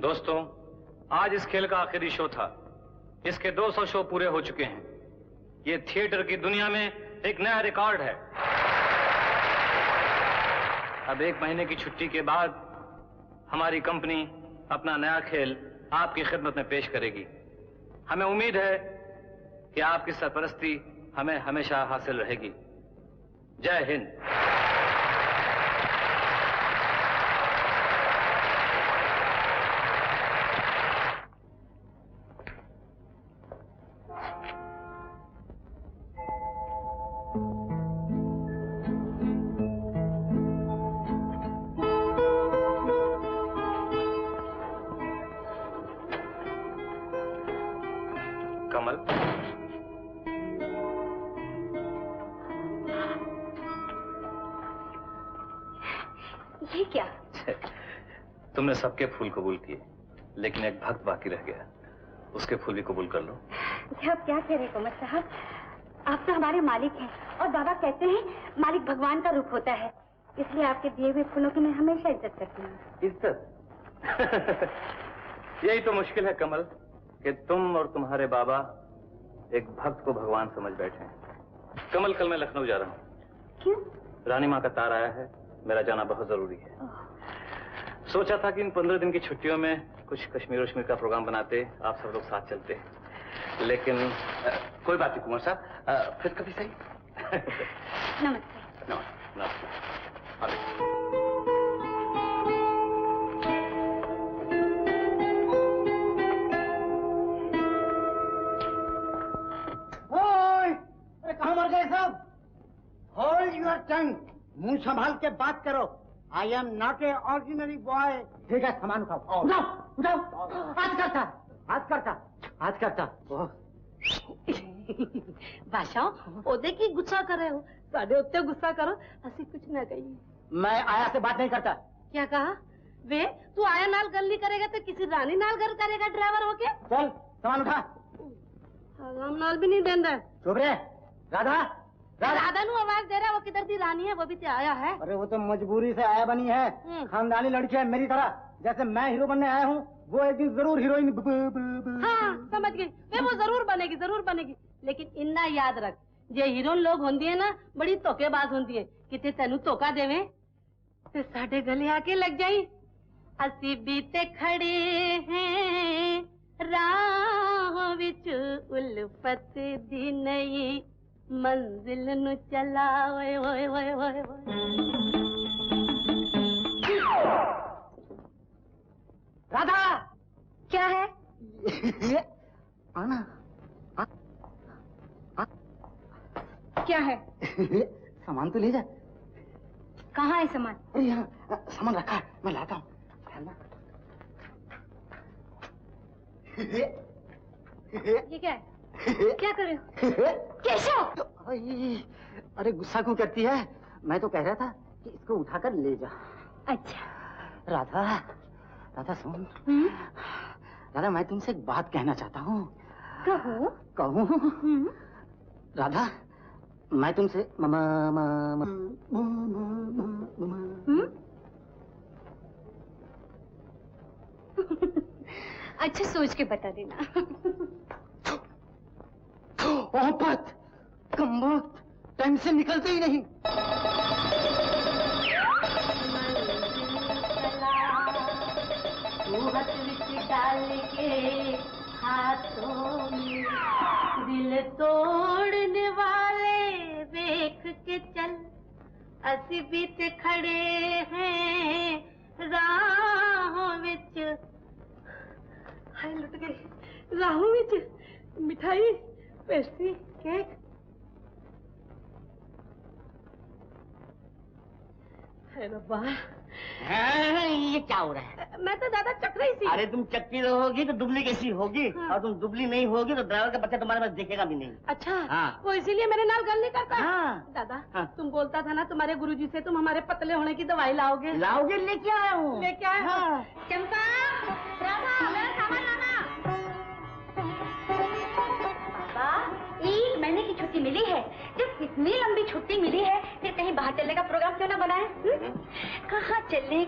दोस्तों, आज इस खेल का आखिरी शो था। इसके 200 शो पूरे हो चुके हैं। ये थिएटर की दुनिया में एक नया रिकॉर्ड है। अब 1 महीने की छुट्टी के बाद हमारी कंपनी अपना नया खेल आपकी खिदमत में पेश करेगी। हमें उम्मीद है कि आपकी सरपरस्ती हमें हमेशा हासिल रहेगी। जय हिंद। कमल, ये क्या? तुमने सबके फूल कबूल किए, लेकिन एक भक्त बाकी रह गया। उसके फूल भी कबूल कर लो। ये आप क्या कह रहे हैं कुंवर साहब? आप तो हमारे मालिक हैं और बाबा कहते हैं मालिक भगवान का रूप होता है, इसलिए आपके दिए हुए फूलों की मैं हमेशा इज्जत करती हूँ। इज्जत? यही तो मुश्किल है कमल, कि तुम और तुम्हारे बाबा एक भक्त को भगवान समझ बैठे हैं। कमल, कल मैं लखनऊ जा रहा हूँ। क्यों? रानी माँ का तार आया है, मेरा जाना बहुत जरूरी है। सोचा था कि इन 15 दिन की छुट्टियों में कुछ कश्मीर वश्मीर का प्रोग्राम बनाते, आप सब लोग साथ चलते, लेकिन कोई बात नहीं कुंवर साहब, फिर कभी सही। नमस्ते। नमस्ते। कहाँ मर गए सब? होल्ड यूर टंग, मुंह संभाल के बात करो। I am not a ordinary boy. ठीक है, सामान उठाओ। उठाओ उठाओ। आज करता। बादशाह ओदे की गुस्सा कर रहे हो? साढ़े उत्ते गुस्सा करो, ऐसी कुछ ना कही। मैं आया से बात नहीं करता। क्या कहा? वे तू आया नाल गल नहीं करेगा तो किसी रानी नाल गल करेगा ड्राइवर होके? चल सामान उठा। हम नाल भी नहीं देंगे। चुप रे। राधा नु आवाज दे रहा है, वो किधर दी रानी है? वो भी तो आया है। अरे वो तो मजबूरी से आया बनी है, खानदानी लड़की है मेरी तरह। जैसे मैं हीरो बनने आया हूँ, वो एक दिन जरूर हीरोइन। हाँ समझ गई, वो जरूर बनेगी। लेकिन इन्ना याद रख, जे हीरोइन लोग होंदी है ना, बड़ी धोखेबाज होंदी है। किते तेनू धोखा देवे ते साडे गले आके लग जाई। असी बीते खड़े हैं राह विच उल्फत दी नई मंजिल नु चला। ओए ओए ओए ओए राधा, क्या है? आना। क्या है? सामान तो ले जा। कहाँ है सामान? अरे यहाँ सामान रखा है, मैं लाता हूँ। ये क्या है? क्या कर रहे हो? केशव! अरे गुस्सा क्यों करती है? मैं तो कह रहा था कि इसको उठाकर ले जा। अच्छा। राधा सुन। राधा, मैं तुमसे एक बात कहना चाहता हूँ। कहूँ? राधा, मैं तुमसे अच्छा सोच के बता देना। औपत, कमबख्त, टाइम से निकलते ही नहीं। डाल के हाथों में दिल तोड़ने वाले देख के चल। असी बीत खड़े हैं राहों विच। हाय लुट गई राहों विच। मिठाई, पेस्ट्री, केक। है रब्बा, ये क्या हो रहा है? मैं तो दादा चख रही थी। अरे तुम चक्की रहोगी तो दुबली कैसी होगी? हाँ। और तुम दुबली नहीं होगी तो ड्राइवर का बच्चा तुम्हारे पास देखेगा भी नहीं। अच्छा। हाँ। वो इसीलिए मेरे नाल गल नहीं करता। हाँ। दादा, हाँ। तुम बोलता था ना तुम्हारे गुरुजी से तुम हमारे पतले होने की दवाई लाओगे। लेके आया हूँ। लेके आया? हाँ। चंपा, राधा, मेरा सामान लाना। पापा, 1 महीने की छुट्टी मिली है। जब इतनी लंबी छुट्टी मिली है, फिर कहीं बाहर चलने का प्रोग्राम क्यों ना बनाए? कहाँ चले?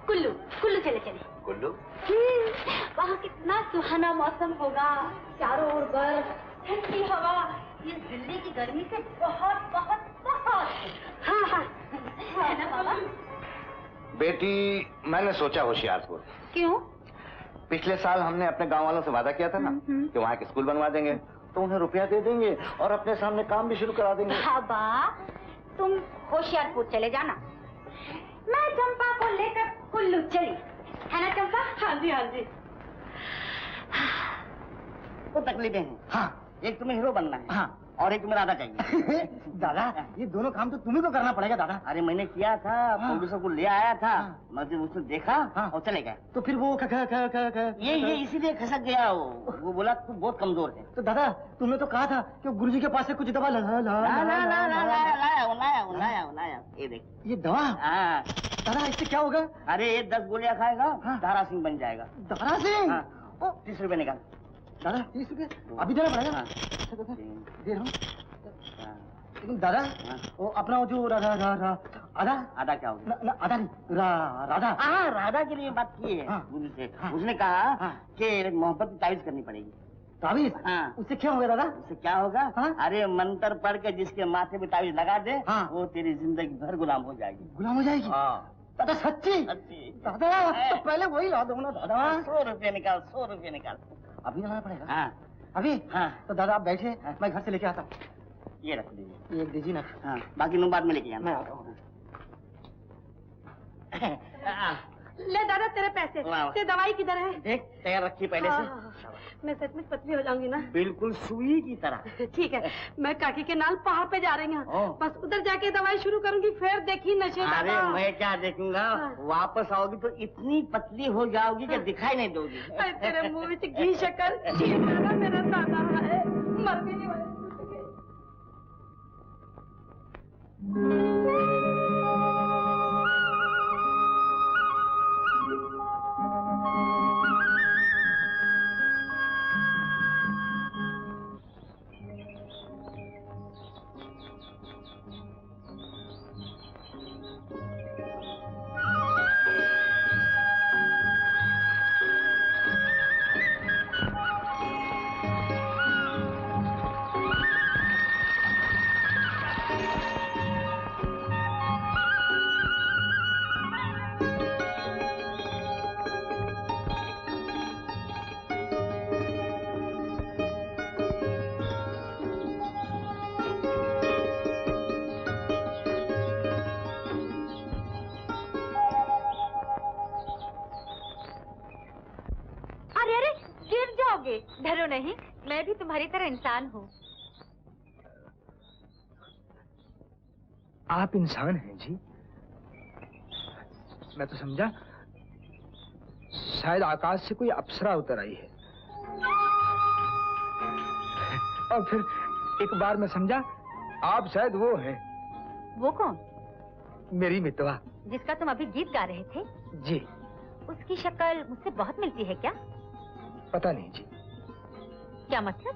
कुल्लू, कुल्लू चले चले। कुल्लू? वहाँ कितना सुहाना मौसम होगा, चारों ओर बर्फ, ठंडी हवा, ये दिल्ली की गर्मी से बहुत बहुत बहुत। हाँ हाँ, है ना बाबा? बेटी, मैंने सोचा होशियारपुर। क्यों? पिछले साल हमने अपने गांव वालों से वादा किया था ना कि वहाँ एक स्कूल बनवा देंगे, तो उन्हें रुपया दे देंगे और अपने सामने काम भी शुरू करा देंगे। बाबा, तुम होशियारपुर चले जाना, मैं चंपा को लेकर कुल्लू चली, है ना चंपा? हाँ जी हाँ जी। तो तकलीफें हैं। हाँ, एक तुम्हें हीरो बनना है। हाँ, और एक तुम्हें राधा चाहिए। दादा, ये दोनों काम तो तुम्ही को करना पड़ेगा दादा। अरे मैंने किया था, प्रोड्यूसर को ले आया था, मगर उसने देखा और चले गए। तो फिर वो ये इसीलिए खसक गया। वो बोला तू बहुत कमजोर है। तो दादा, तुमने तो कहा था कि गुरुजी के पास से कुछ दवा लाया। ये देख, ये दवा। हाँ दादा, इससे क्या होगा? अरे ये 10 गोलियां खाएगा, दारा सिंह बन जाएगा। दारा सिंह? 30 रुपए निकाल। दादा 30 रुपए अभी देना पड़ेगा? दे रहा हूँ। लेकिन दादा, वो अपना वो जो आधा आधा क्या होगा? आधा नहीं, राधा। हाँ, राधा के लिए बात की है से। उसने कहा कि मोहब्बत की तावीज करनी पड़ेगी। तावीज? हाँ। उससे क्या होगा दादा? उससे क्या होगा? अरे मंत्र पढ़ के जिसके माथे पे तावीज लगा दे, वो तेरी जिंदगी भर गुलाम हो जाएगी। गुलाम हो जाएगी? दादा सच्ची? दादा तो पहले वही ला दो ना दादा। 100 रुपये निकाल, 100 रुपये निकाल। अभी लाना पड़ेगा? हाँ। अभी? हाँ। तो दादा आप बैठे, मैं घर से लेके आता हूँ। ये रख दीजिए। ये दीजिए ना। हाँ, बाकी लोग बाद में लेके आना। मैं आता हूँ। ले दादा तेरे पैसे। ते दवाई किधर है? देख, तैयार रखिए पहले से। मैं सचमुच पतली हो जाऊंगी ना? बिल्कुल सुई की तरह। ठीक है, मैं काकी के नाल पहाड़ पे जा रही हूँ, बस उधर जाके दवाई शुरू करूंगी, फिर देखी नशे। अरे मैं क्या देखूंगा, वापस आओगी तो इतनी पतली हो जाओगी कि दिखाई नहीं दोगी। तेरे मुंह में घी शक्कर मेरा दादा है, मर भी नहीं वाली। डरो नहीं, मैं भी तुम्हारी तरह इंसान हूँ। आप इंसान हैं जी? मैं तो समझा शायद आकाश से कोई अप्सरा उतर आई है, और फिर एक बार मैं समझा आप शायद वो हैं। वो कौन? मेरी मितवा, जिसका तुम अभी गीत गा रहे थे। जी। उसकी शक्ल मुझसे बहुत मिलती है क्या? पता नहीं जी। क्या मतलब?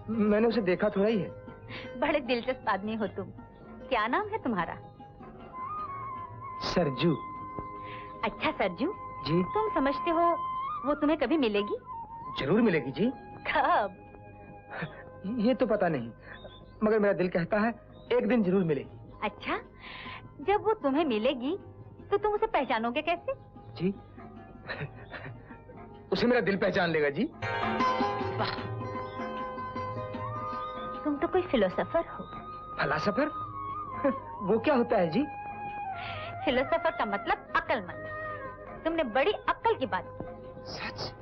मैंने उसे देखा थोड़ा ही है। बड़े दिलचस्प आदमी हो तुम। क्या नाम है तुम्हारा? सरजू। अच्छा सरजू जी। तुम समझते हो वो तुम्हें कभी मिलेगी? जरूर मिलेगी जी। कब? ये तो पता नहीं, मगर मेरा दिल कहता है एक दिन जरूर मिलेगी। अच्छा, जब वो तुम्हें मिलेगी तो तुम उसे पहचानोगे कैसे? जी उसे मेरा दिल पहचान लेगा जी। वाह, तुम तो कोई फिलोसोफर हो। फिलोसोफर? वो क्या होता है जी? फिलोसोफर का मतलब अक्लमंद। तुमने बड़ी अक्ल की बात की। सच?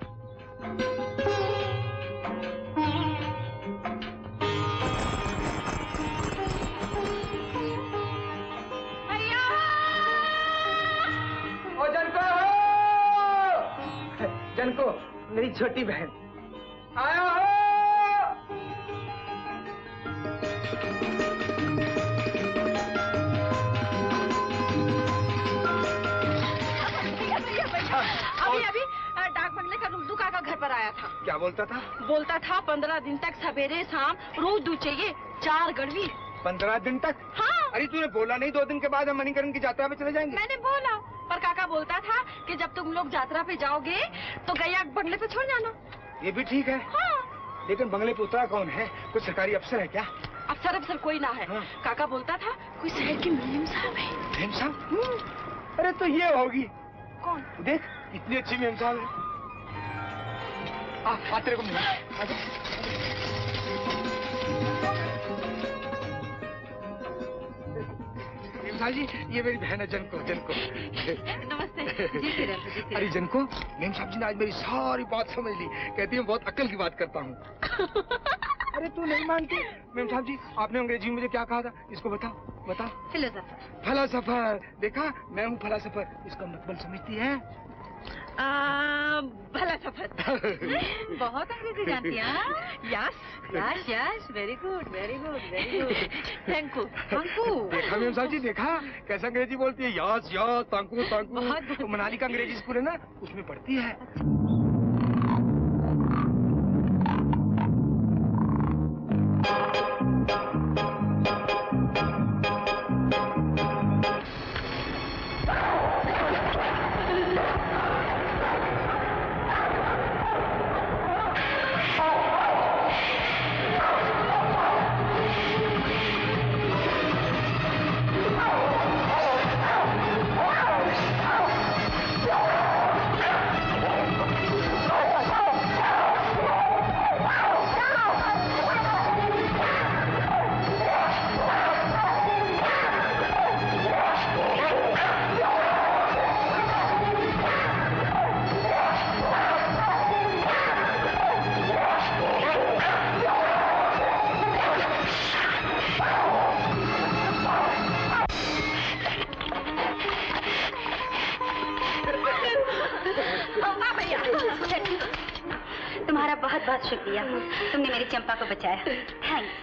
जनको, मेरी छोटी बहन आया हो। अभी डाक बंगले का रुमदू काका घर पर आया था। क्या बोलता था? बोलता था 15 दिन तक सवेरे शाम रोज दूध चाहिए, 4 गड़वी। 15 दिन तक? हाँ। अरे तूने बोला नहीं 2 दिन के बाद हम मणिकरण की यात्रा पे चले जाएंगे? मैंने बोला, पर काका बोलता था कि जब तुम लोग यात्रा पे जाओगे तो गैया बंगले पे छोड़ जाना। ये भी ठीक है। हाँ। लेकिन बंगले पे उतरा कौन है? कुछ सरकारी अफसर है क्या? अफसर कोई ना है। हाँ। काका बोलता था कोई शहर की मेम साहब है। मेम साहब? अरे तो ये होगी। कौन? देख कितनी अच्छी मेम साहब है। आ तेरे को मिला। मेम साहब जी, ये मेरी बहन है जनको। नमस्ते। अरे जनको, मेम साहब जी ने आज मेरी सारी बात समझ ली। कहती है बहुत अक्ल की बात करता हूँ। अरे तू नहीं मानती? मेम साहब जी, आपने अंग्रेजी में मुझे क्या कहा था? इसको बताओ। फिलोसोफर। फलासफर। देखा, मैं हूँ फलासफर। इसका मतलब समझती है? भला सफर। बहुत अंग्रेजी जानती हैं। Yes, very good. Thank you. देखा मेम साहब जी, देखा कैसा अंग्रेजी बोलती है? यस, तांकू। मनाली का अंग्रेजी स्कूल है ना, उसमें पढ़ती है। तुम्हारा बहुत बहुत शुक्रिया, तुमने मेरी चंपा को बचाया। थैंक्स।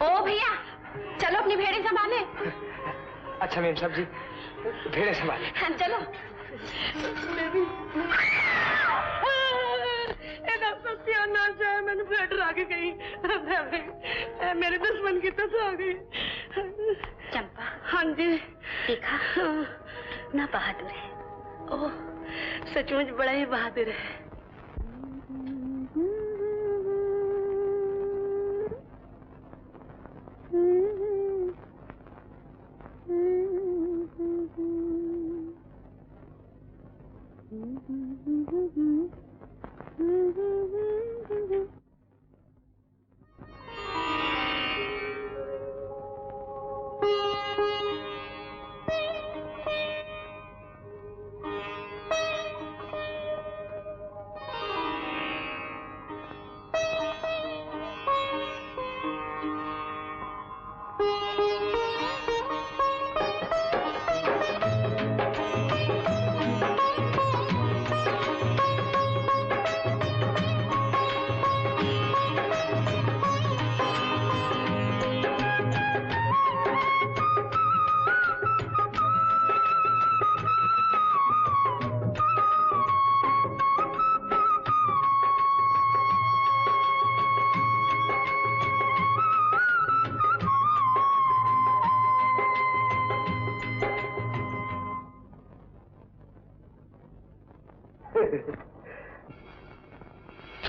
ओ भैया, चलो अपनी भेड़ें संभाले। अच्छा मेम साहब जी, भेड़ें संभाले। हाँ, चलो। सत्यानाश है, मैंने भेड़ आगे गई, मेरे दुश्मन की तो आ गई। चंपा। हाँ जी। देखा, ना बहादुर है। ओह, सचमुच बड़ा ही बहादुर है।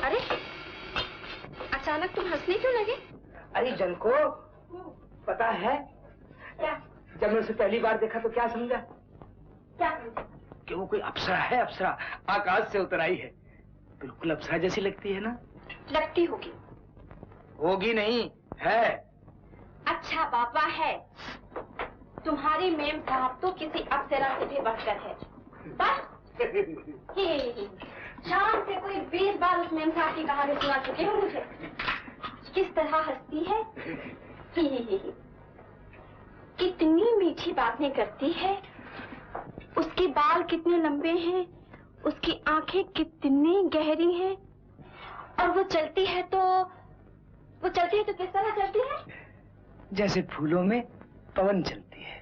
अरे, अचानक तुम हंसने क्यों लगे? अरे जनको, पता है क्या? जब मैं उसे पहली बार देखा तो क्या समझा? क्या? कि वो कोई अप्सरा है, अप्सरा आकाश से उतर आई है। बिल्कुल अप्सरा जैसी लगती है ना? लगती होगी। होगी नहीं, है। अच्छा बाबा है। तुम्हारी मेम साहब तो किसी अप्सरा से भी बढ़कर है। बस शाम से कोई 20 बार उस मेम साहब की कहानी सुना चुके हो मुझे। किस तरह हंसती है, कितनी मीठी बातें करती है, उसके बाल कितने लंबे हैं, उसकी आंखें कितनी गहरी हैं, और वो चलती है तो किस तरह चलती है? जैसे फूलों में पवन चलती है।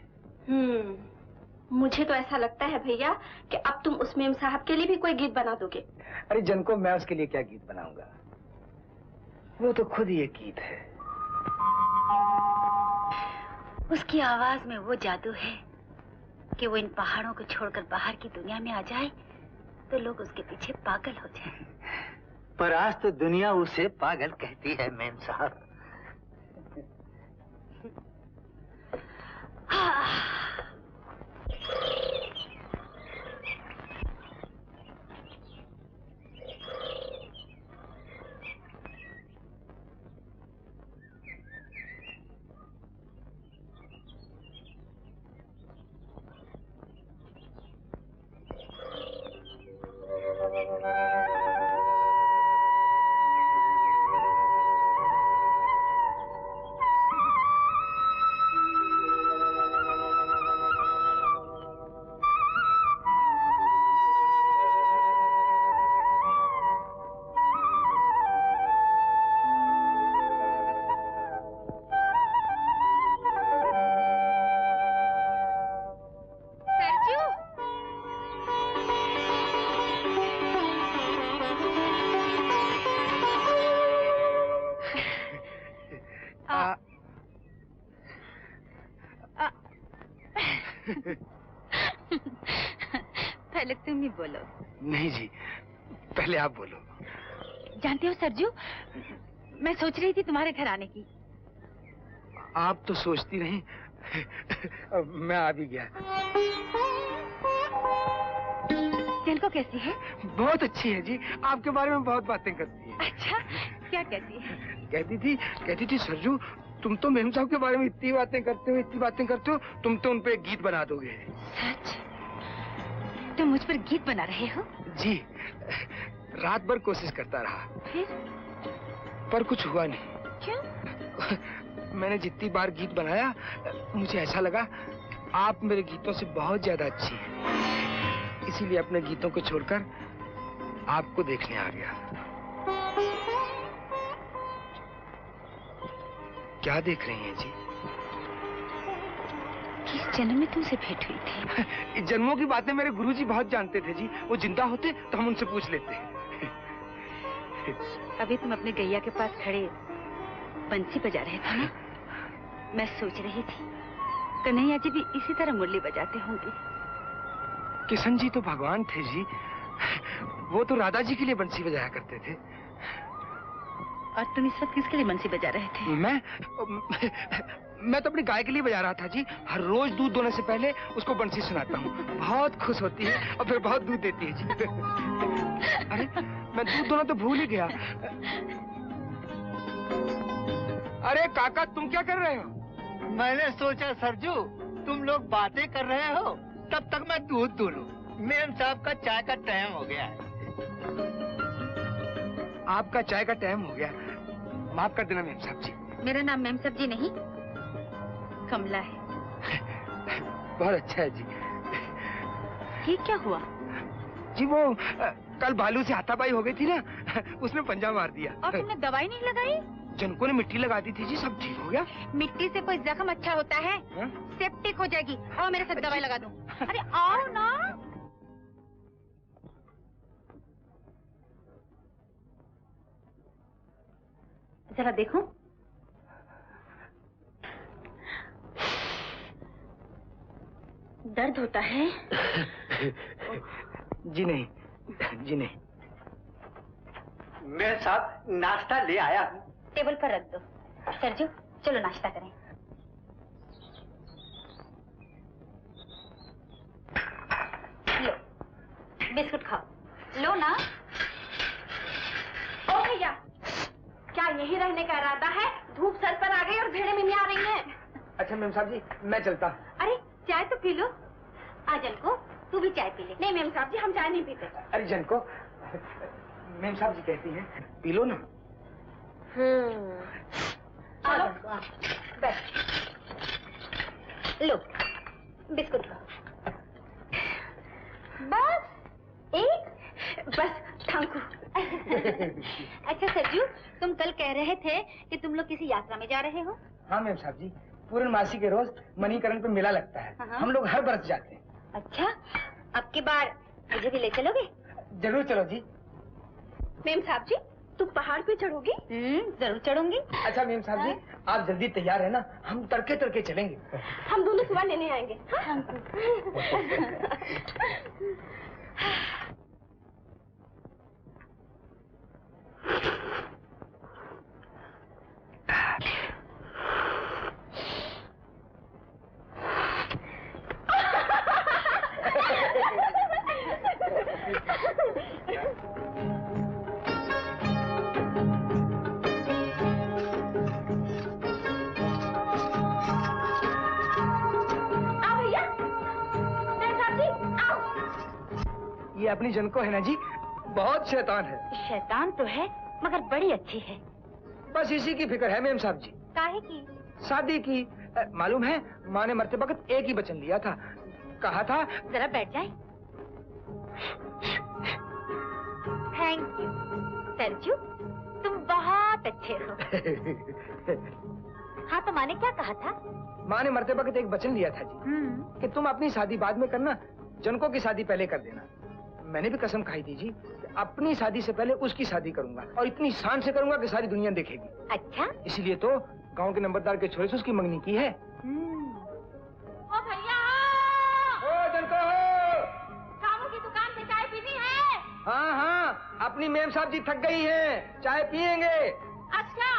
मुझे तो ऐसा लगता है भैया कि अब तुम उस मेम साहब के लिए भी कोई गीत बना दोगे। अरे जनको, मैं उसके लिए क्या गीत बनाऊंगा? वो तो खुद ही एक गीत है। उसकी आवाज में वो जादू है कि वो इन पहाड़ों को छोड़कर बाहर की दुनिया में आ जाए तो लोग उसके पीछे पागल हो जाएं। पर आज तो दुनिया उसे पागल कहती है मेम साहब। पहले तुम ही बोलो। नहीं जी, पहले आप बोलो। जानते हो सरजू, मैं सोच रही थी तुम्हारे घर आने की। आप तो सोचती रही, मैं आ भी गया। जनको कैसी है? बहुत अच्छी है जी, आपके बारे में बहुत बातें करती है। अच्छा, क्या कहती है? कहती थी सरजू, तुम तो मेम साहब के बारे में इतनी बातें करते हो, तुम तो उन पे एक गीत बना दोगे। सच? तुम मुझ पर गीत बना रहे हो? जी, रात भर कोशिश करता रहा। फिर? पर कुछ हुआ नहीं। क्यों? मैंने जितनी बार गीत बनाया, मुझे ऐसा लगा आप मेरे गीतों से बहुत ज्यादा अच्छी हैं। इसीलिए अपने गीतों को छोड़कर आपको देखने आ गया। क्या देख रही हैं जी? किस जन्म में तुमसे भेंट हुई थी? जन्मों की बातें मेरे गुरुजी बहुत जानते थे जी। वो जिंदा होते तो हम उनसे पूछ लेते। अभी तुम अपने गैया के पास खड़े बंसी बजा रहे थे ना? मैं सोच रही थी कन्हैया जी भी इसी तरह मुरली बजाते होंगे। किशन जी तो भगवान थे जी, वो तो राधा जी के लिए बंसी बजाया करते थे। और तुम इस वक्त किसके लिए बंसी बजा रहे थे? मैं तो अपनी गाय के लिए बजा रहा था जी। हर रोज दूध दोने से पहले उसको बंसी सुनाता हूँ, बहुत खुश होती है और फिर बहुत दूध देती है जी। अरे मैं दूध दोना तो भूल ही गया। अरे काका, तुम क्या कर रहे हो? मैंने सोचा सरजू तुम लोग बातें कर रहे हो, तब तक मैं दूध दूं लूं। मेम साहब का चाय का टाइम हो गया है। आपका चाय का टाइम हो गया, माफ कर देना मेम साहब जी। मेरा नाम मेम साहब जी नहीं, कमला है। बहुत अच्छा है जी। ये क्या हुआ? जी वो कल भालू से हाथापाई हो गई थी ना, उसने पंजा मार दिया। और तुमने दवाई नहीं लगाई? जनको ने मिट्टी लगा दी थी जी, सब ठीक हो गया। मिट्टी से कोई जख्म अच्छा होता है? सेप्टिक हो जाएगी। आओ मेरे साथ दवाई लगा दूं। अरे आओ ना। जरा देखो। दर्द होता है? जी नहीं, जी नहीं। मेरे साहब नाश्ता ले आया। टेबल पर रख दो। सरजू चलो नाश्ता करें। लो बिस्कुट खाओ। लो ना। ओ भैया, क्या यही रहने का इरादा है? धूप सर पर आ गई और भेड़े मिमी आ रही हैं। अच्छा मेम साहब जी, मैं चलता। अरे चाय तो पी लो। आ जनको, तू भी चाय पी ले। नहीं मेम साहब जी, हम चाय नहीं पीते। अरे जनको, मेम साहब जी कहती हैं पी लो ना। चलो बैठ। लो बिस्कुट लो। बस एक, बस थांकू। अच्छा सरजू, तुम कल कह रहे थे कि तुम लोग किसी यात्रा में जा रहे हो? हाँ मेम साहब जी, पूर्णमासी के रोज मणिकरण पे मेला लगता है। हम लोग हर बरस जाते हैं। अच्छा, अब की बार मुझे भी ले चलोगे? जरूर चलो जी। मेम साहब जी, तुम पहाड़ पे चढ़ोगी? जरूर चढ़ूंगी। अच्छा मेम साहब जी, आप जल्दी तैयार है ना? हम तड़के तड़के चलेंगे। हम दोनों सुबह लेने आएंगे। ये अपनी जनको है ना जी, बहुत शैतान है। शैतान तो है मगर बड़ी अच्छी है। बस इसी की फिक्र है मेम साहब जी। काहे की? शादी की। मालूम है, माँ ने मरते वक्त एक ही वचन लिया था, कहा था। जरा बैठ जाए। थैंक यू सरजू, तुम बहुत अच्छे हो। हाँ, तो माँ ने क्या कहा था? माँ ने मरते वक्त एक वचन लिया था जी, कि तुम अपनी शादी बाद में करना, जनको की शादी पहले कर देना। मैंने भी कसम खाई थी जी, अपनी शादी से पहले उसकी शादी करूंगा, और इतनी शान से करूंगा कि सारी दुनिया देखेगी। अच्छा, इसीलिए तो गांव के नंबरदार के छोरे से उसकी मंगनी की है। ओ भैया, ओ जनको, कामू की दुकान पे चाय पीनी है? हाँ हाँ, अपनी मेम साहब जी थक गई हैं, चाय पियेंगे। अच्छा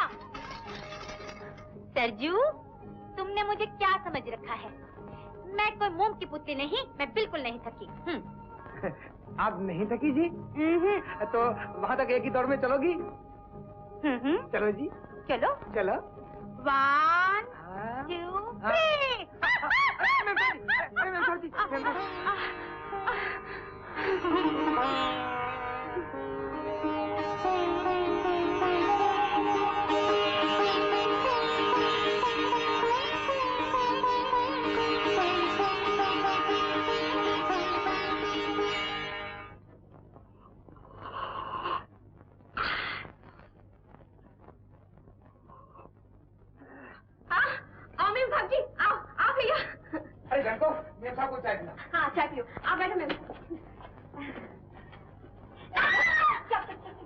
सरजू, तुमने मुझे क्या समझ रखा है? मैं कोई मोम की पुतली नहीं, मैं बिल्कुल नहीं थकी। आप नहीं थकी जी? तो वहाँ तक एक ही दौड़ में चलोगी? चलो जी। चलो चलो। 1 2 3। अरे जनको, मेम साहब को चाय पिला। हाँ, चाय पियो। आप बैठो। मैं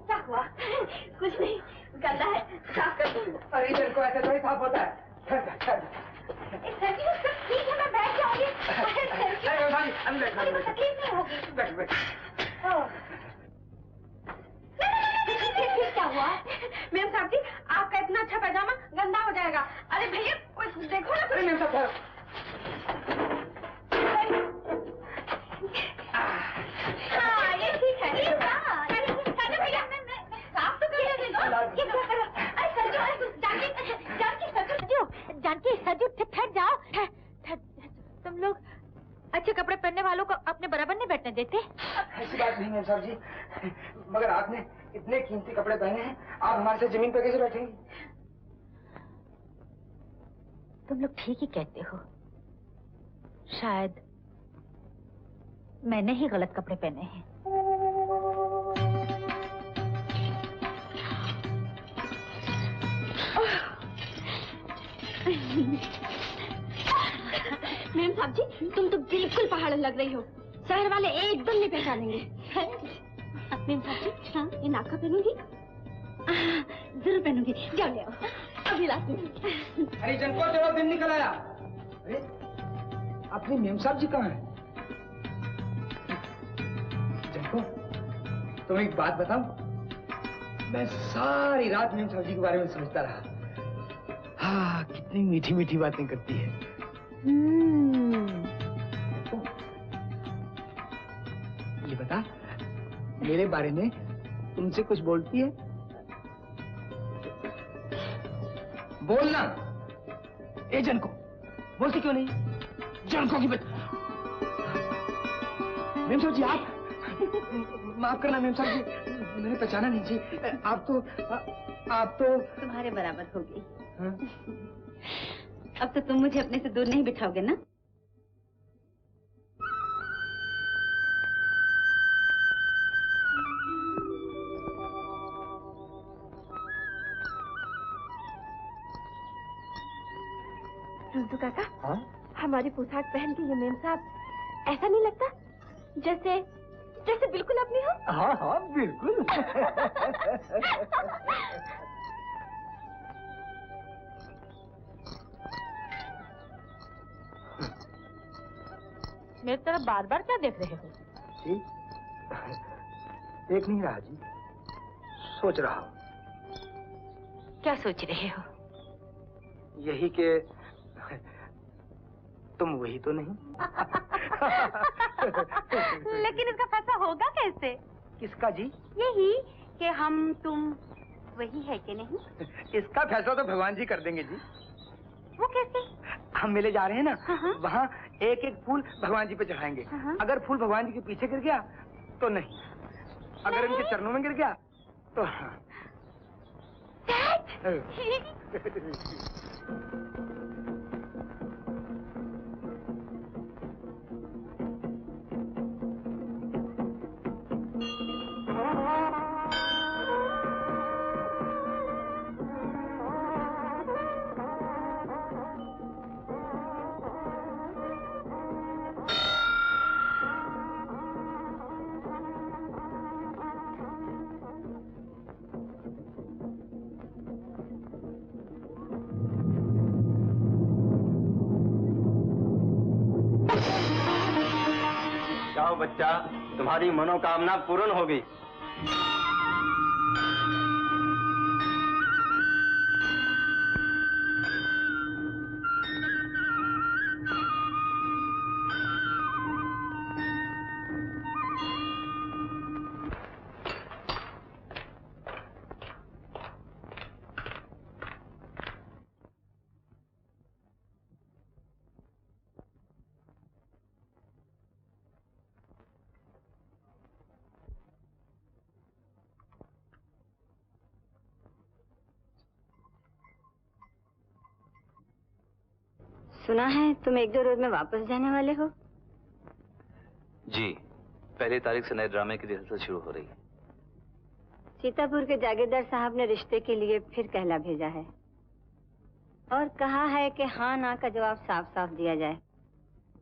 क्या हुआ? कुछ नहीं, गंदा है, साफ कर दो। अरे जनको, ऐसे थोड़ी साफ होता है। ठीक है, मैं बैठ जाऊंगी। तकलीफ नहीं होगी। बैठ। क्या हुआ? मेम साहब जी, आपका इतना अच्छा पैजामा गंदा हो जाएगा। अरे भैया, देखो ना। अरे मेम साहब, हाँ, ये ठीक है। भैया, मैं साफ तो कर जानकी, सरजू, ठहर जाओ। तुम लोग अच्छे कपड़े पहनने वालों को अपने बराबर नहीं बैठने देते? ऐसी बात नहीं मेम साहब जी, मगर आपने इतने कीमती कपड़े पहने हैं, आप हमारे साथ जमीन पर कैसे बैठेंगी? तुम लोग ठीक ही कहते हो। शायद मैंने ही गलत कपड़े पहने हैं। मेम साहब जी, तुम तो बिल्कुल पहाड़ लग रही हो। शहर वाले एकदम नहीं पहचानेंगे। मेम साहब जी, हाँ, ये नाका पहनूंगी? जरूर पहनूंगी। जाओ ले आओ, अभी लाती हूँ। अरे जनको, चलो, दिन निकल आया। अरे अपनी मेम साहब जी कहाँ हैं? जनको, तुम्हें एक बात बताऊं? मैं सारी रात मेम साहब जी के बारे में सोचता रहा। हाँ, कितनी मीठी मीठी बातें करती है। ये बता, मेरे बारे में तुमसे कुछ बोलती है? बोलना। ए जनको, बोलती क्यों नहीं? जनको की मेम साहब जी, आप माफ करना मेम साहब जी, मैंने पहचाना नहीं जी। आप तो तुम्हारे बराबर हो गई। हाँ? अब तो तुम मुझे अपने से दूर नहीं बिठाओगे ना? सुनसु काका, हाँ? हमारी पोशाक पहन के ये मेम साहब ऐसा नहीं लगता जैसे जैसे बिल्कुल अपनी हो? हाँ हाँ बिल्कुल। मेरी तरफ बार बार क्या देख रहे हो? जी देख नहीं रहा जी, सोच रहा हूँ। क्या सोच रहे हो? यही कि तुम वही तो नहीं। लेकिन इसका फैसला होगा कैसे? किसका जी? यही कि हम तुम वही है कि नहीं? इसका फैसला तो भगवान जी कर देंगे जी। वो कैसे? हम मिले जा रहे हैं ना, हाँ। वहाँ एक एक फूल भगवान जी पे चढ़ाएंगे। हाँ। अगर फूल भगवान जी के पीछे गिर गया तो नहीं, अगर नहीं? इनके चरणों में गिर गया तो हाँ। जाओ बच्चा, तुम्हारी मनोकामना पूर्ण होगी। सुना है तुम एक दो रोज में वापस जाने वाले हो? जी, 1 तारीख से नए ड्रामे की रिहर्सल शुरू हो रही है। सीतापुर के जागीरदार साहब ने रिश्ते के लिए फिर कहला भेजा है और कहा है कि हाँ ना का जवाब साफ साफ दिया जाए।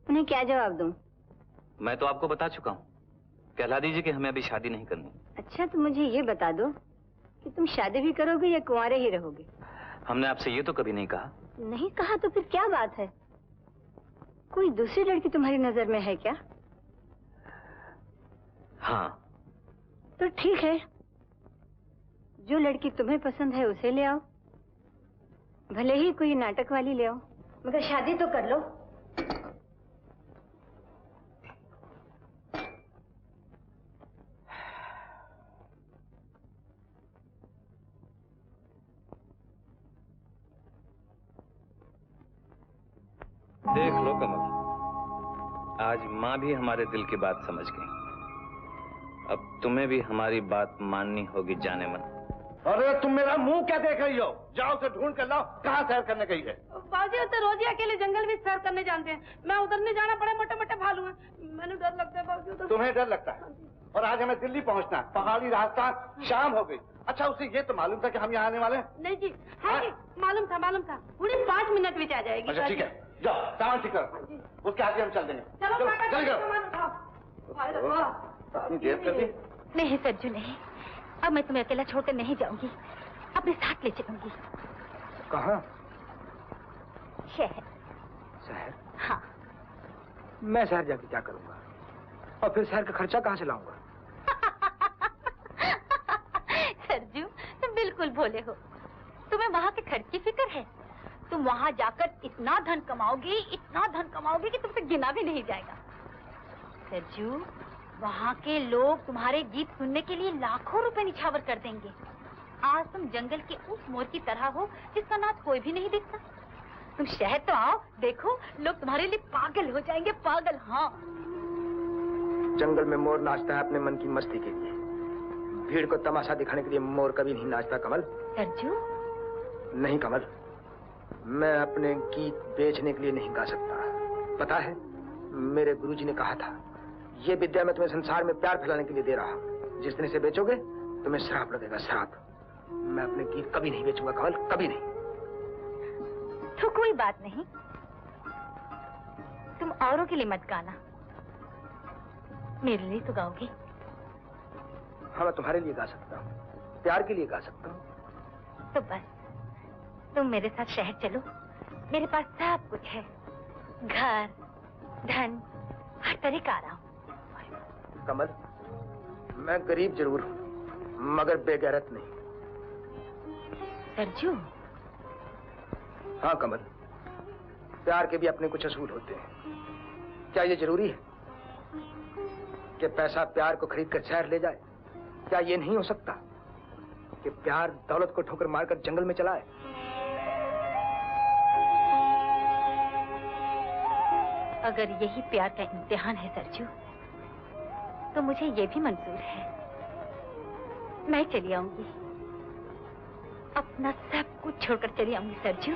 उन्हें क्या जवाब दूं? मैं तो आपको बता चुका हूँ, कहला दीजिए कि हमें अभी शादी नहीं करनी। अच्छा तो मुझे ये बता दो कि तुम शादी भी करोगे या कुंवारे ही रहोगे? हमने आपसे ये तो कभी नहीं कहा। नहीं कहा तो फिर क्या बात है? कोई दूसरी लड़की तुम्हारी नजर में है क्या? हाँ। तो ठीक है, जो लड़की तुम्हें पसंद है उसे ले आओ, भले ही कोई नाटक वाली ले आओ, मगर शादी तो कर लो। देख लो कमल, आज माँ भी हमारे दिल की बात समझ गई। अब तुम्हें भी हमारी बात माननी होगी जाने मन। अरे तुम मेरा मुंह क्या देख रही हो? जाओ उसे ढूंढ कर लाओ, कहाँ सैर करने गई है? बाजी तो रोज ही अकेले जंगल भी सैर करने जानते हैं, मैं उधर नहीं जाना, बड़े मोटे मोटे भालू हैं, मैंने डर लगता है बाजी। तो तुम्हें डर लगता है? और आज हमें दिल्ली पहुंचना, पहाड़ी रास्ता, शाम हो गई। अच्छा उसे ये तो मालूम था कि हम यहाँ आने वाले हैं? नहीं जी, है जी, मालूम था, पूरी 5 मिनट में आ जाएगी। अच्छा ठीक है, जाओ सामान ठीक करो, उसके आगे हम चल देंगे। चलो चल इतनी देर कर दी? नहीं सरजू नहीं, अब मैं तुम्हें अकेला छोड़कर नहीं जाऊंगी, अपने साथ ले चलूंगी। कहाँ? शहर। शहर? हाँ। मैं शहर जाके क्या करूंगा? और फिर शहर का खर्चा कहाँ से लाऊंगा? सरजू तुम बिल्कुल भोले हो, तुम्हें वहाँ के खर्च की फिक्र है। तुम वहाँ जाकर इतना धन कमाओगे कि तुमसे गिना भी नहीं जाएगा। सरजू वहाँ के लोग तुम्हारे गीत सुनने के लिए लाखों रुपए निछावर कर देंगे। आज तुम जंगल के उस मोर की तरह हो जिसका नाच कोई भी नहीं दिखता। तुम शहर तो आओ, देखो लोग तुम्हारे लिए पागल हो जाएंगे, पागल। हाँ, जंगल में मोर नाचता है अपने मन की मस्ती के लिए, भीड़ को तमाशा दिखाने के लिए मोर कभी नहीं नाचता कमल। सरजू नहीं कमल, मैं अपने गीत बेचने के लिए नहीं गा सकता। पता है, मेरे गुरुजी ने कहा था, ये विद्या मैं तुम्हें संसार में प्यार फैलाने के लिए दे रहा हूँ। जिस दिन इसे बेचोगे तुम्हें श्राप लगेगा, श्राप। मैं अपने गीत कभी नहीं बेचूंगा कमल, कभी नहीं। तो कोई बात नहीं, औरों के लिए मत गाना, मेरे लिए तो गाओगे। हाँ, मैं तुम्हारे लिए गा सकता हूँ, प्यार के लिए गा सकता हूँ। तो बस तुम मेरे साथ शहर चलो, मेरे पास सब कुछ है, घर, धन, हर तरह का आराम। कमल, मैं गरीब जरूर हूँ, मगर बेगैरत नहीं। सरजू। हाँ कमल, प्यार के भी अपने कुछ असूल होते हैं। क्या ये जरूरी है कि पैसा प्यार को खरीद कर शहर ले जाए? क्या ये नहीं हो सकता कि प्यार दौलत को ठोकर मारकर जंगल में चलाए? अगर यही प्यार का इम्तिहान है सरजू, तो मुझे ये भी मंजूर है। मैं चली आऊंगी, अपना सब कुछ छोड़कर चली आऊंगी सरजू,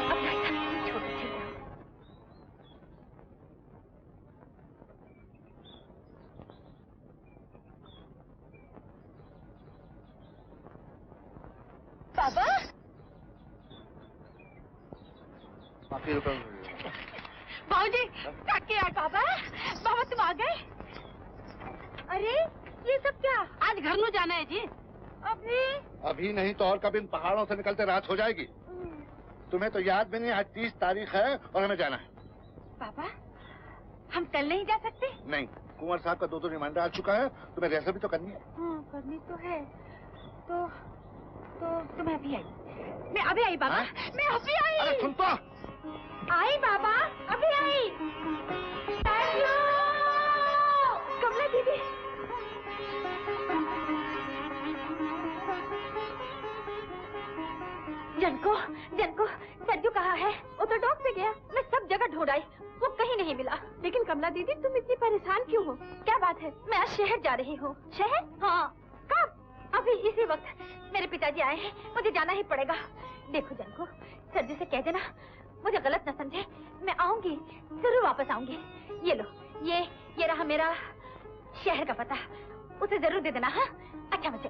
अपना सब कुछ छोड़कर चली आऊंगी। बाबा, बाबूजी, क्या किया बाबा? बाबा तुम आ गए? अरे ये सब क्या? आज घर में जाना है जी। अभी नहीं तो और कब इन पहाड़ों से निकलते रात हो जाएगी। तुम्हें तो याद भी नहीं, आज 30 तारीख है और हमें जाना है। बाबा, हम कल नहीं जा सकते? नहीं, कुंवर साहब का 2 रिमाइंडर आ चुका है, तुम्हें रिहर्सल भी तो करनी है। हाँ, करनी तो है। तो मैं अभी आई। मैं अभी आई बाबा, मैं अभी आई। अरे सुन तो। आई बाबा, अभी आई। कमला दीदी। जनको, सज्जू कहाँ है? वो तो डॉग पे गया। मैं सब जगह ढूंढ आई, वो कहीं नहीं मिला। लेकिन कमला दीदी तुम इतनी परेशान क्यों हो? क्या बात है? मैं आज शहर जा रही हूँ। शहर? हाँ। कब? अभी इसी वक्त। मेरे पिताजी आए हैं, मुझे जाना ही पड़ेगा। देखो जनको, सज्जू से कह देना मुझे गलत न समझे, मैं आऊंगी, जरूर वापस आऊंगी। ये लो, ये रहा मेरा शहर का पता, उसे जरूर दे देना। हाँ, अच्छा मैं